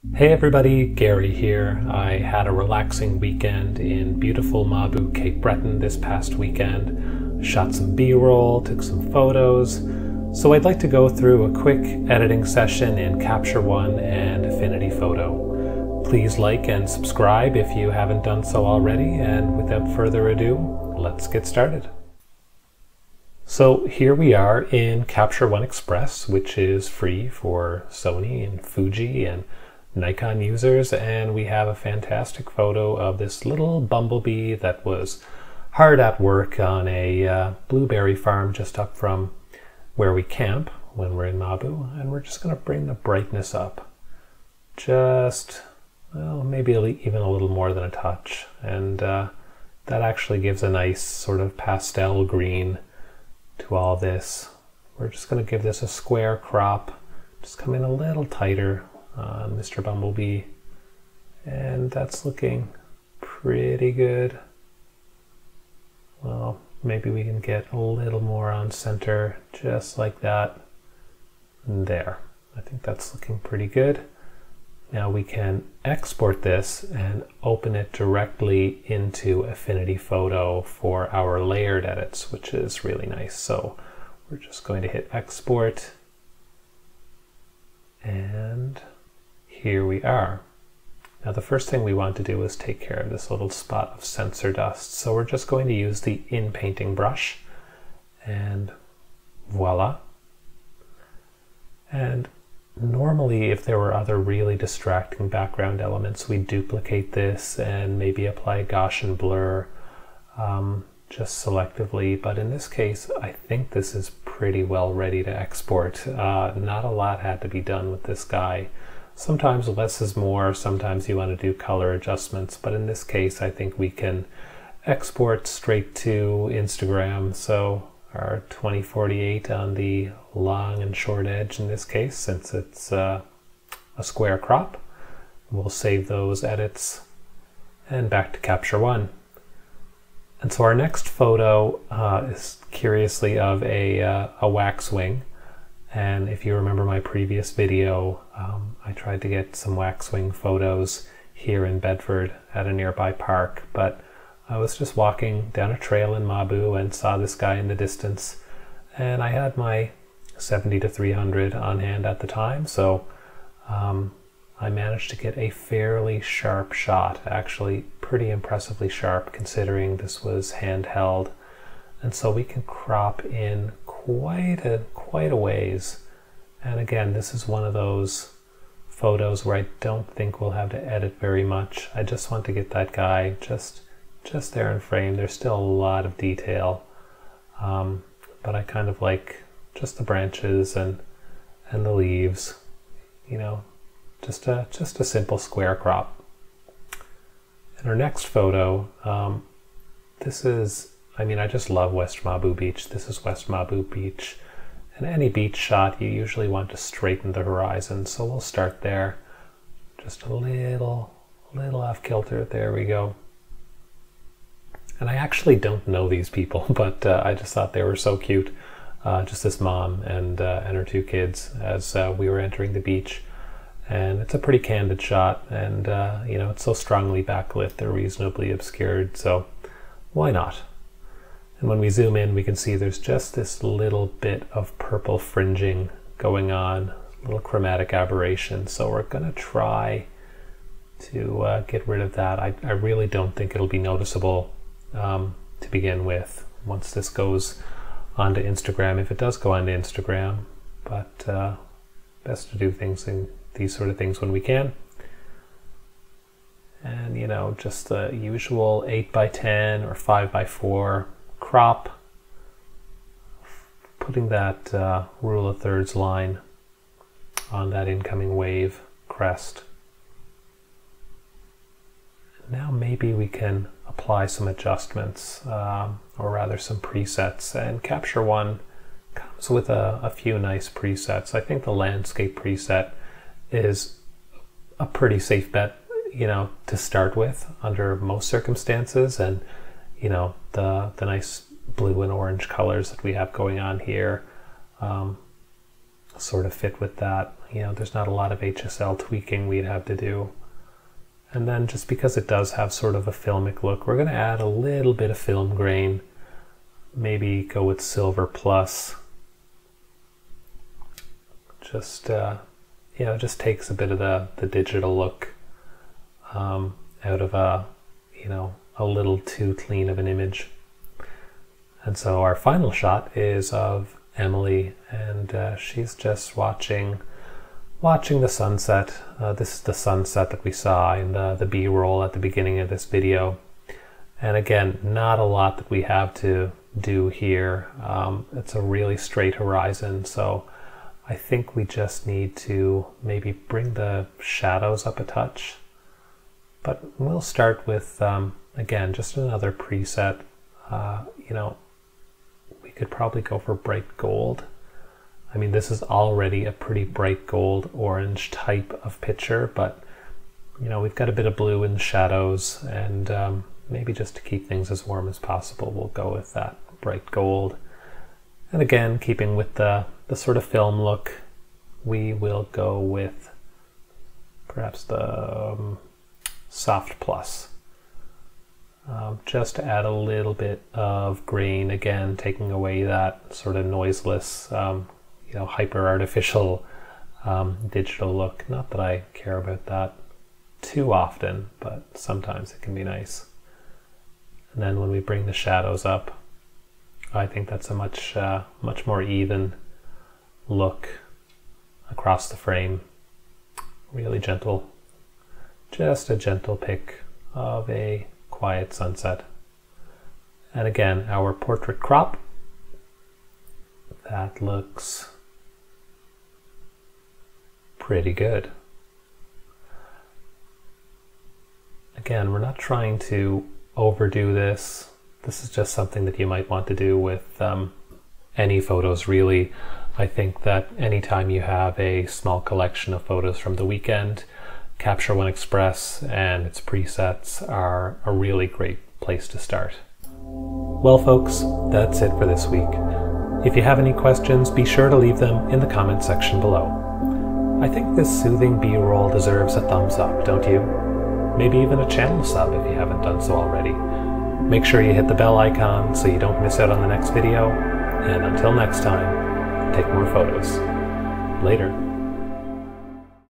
Hey everybody, Gary here. I had a relaxing weekend in beautiful Mabou, Cape Breton this past weekend. Shot some B-roll, took some photos. So I'd like to go through a quick editing session in Capture One and Affinity Photo. Please like and subscribe if you haven't done so already, and without further ado, let's get started. So here we are in Capture One Express, which is free for Sony and Fuji and Nikon users, and we have a fantastic photo of this little bumblebee that was hard at work on a blueberry farm just up from where we camp when we're in Mabou, and we're just going to bring the brightness up just, well, maybe even a little more than a touch, and that actually gives a nice sort of pastel green to all this. We're just going to give this a square crop, just come in a little tighter on Mr. Bumblebee, and that's looking pretty good. Well, maybe we can get a little more on center, just like that. And there, I think that's looking pretty good. Now we can export this and open it directly into Affinity Photo for our layered edits, which is really nice. So we're just going to hit export, and here we are. Now the first thing we want to do is take care of this little spot of sensor dust. So we're just going to use the in-painting brush, and voila. And normally if there were other really distracting background elements, we'd duplicate this and maybe apply a Gaussian blur just selectively. But in this case, I think this is pretty well ready to export. Not a lot had to be done with this guy. Sometimes less is more, sometimes you want to do color adjustments, but in this case I think we can export straight to Instagram. So our 2048 on the long and short edge in this case, since it's a square crop. We'll save those edits and back to Capture One. And so our next photo is curiously of a waxwing. And if you remember my previous video, I tried to get some waxwing photos here in Bedford at a nearby park, but I was just walking down a trail in Mabou and saw this guy in the distance, and I had my 70-300 on hand at the time, so I managed to get a fairly sharp shot, actually pretty impressively sharp considering this was handheld. And so we can crop in quite a ways. And again, this is one of those photos where I don't think we'll have to edit very much. I just want to get that guy just there in frame. There's still a lot of detail, but I kind of like just the branches and the leaves, you know, just a simple square crop. And our next photo, this is, I mean, I just love West Mabou Beach. This is West Mabou Beach. And any beach shot, you usually want to straighten the horizon. So we'll start there. Just a little off kilter. There we go. And I actually don't know these people, but I just thought they were so cute. Just this mom and her two kids as we were entering the beach. And it's a pretty candid shot. And, you know, it's so strongly backlit, they're reasonably obscured. So why not? And when we zoom in, we can see there's just this little bit of purple fringing going on, a little chromatic aberration. So we're going to try to get rid of that. I really don't think it'll be noticeable to begin with once this goes onto Instagram, if it does go onto Instagram. But best to do these sort of things when we can. And, you know, just the usual 8x10 or 5x4 crop, putting that rule of thirds line on that incoming wave crest. Now maybe we can apply some adjustments, or rather some presets, and Capture One comes with a few nice presets. I think the landscape preset is a pretty safe bet, you know, to start with under most circumstances, and you know, the nice blue and orange colors that we have going on here sort of fit with that. You know, there's not a lot of HSL tweaking we'd have to do. And then just because it does have sort of a filmic look, we're going to add a little bit of film grain. Maybe go with silver plus. Just, you know, just takes a bit of the digital look out of a, you know, a little too clean of an image. And so our final shot is of Emily, and she's just watching the sunset. This is the sunset that we saw in the B-roll at the beginning of this video. And again, not a lot that we have to do here. It's a really straight horizon, so I think we just need to maybe bring the shadows up a touch. But we'll start with, again, just another preset. You know, we could probably go for bright gold. I mean, this is already a pretty bright gold orange type of picture, but you know, we've got a bit of blue in the shadows, and maybe just to keep things as warm as possible, we'll go with that bright gold. And again, keeping with the sort of film look, we will go with perhaps the soft plus. Just to add a little bit of grain, again, taking away that sort of noiseless, you know, hyper artificial digital look. Not that I care about that too often, but sometimes it can be nice. And then when we bring the shadows up, I think that's a much more even look across the frame. Really gentle, just a gentle pick of a quiet sunset. And again, our portrait crop, that looks pretty good. Again, we're not trying to overdo this. This is just something that you might want to do with any photos, really. I think that anytime you have a small collection of photos from the weekend, Capture One Express and its presets are a really great place to start. Well folks, that's it for this week. If you have any questions, be sure to leave them in the comment section below. I think this soothing B-roll deserves a thumbs up, don't you? Maybe even a channel sub if you haven't done so already. Make sure you hit the bell icon so you don't miss out on the next video, and until next time, take more photos. Later.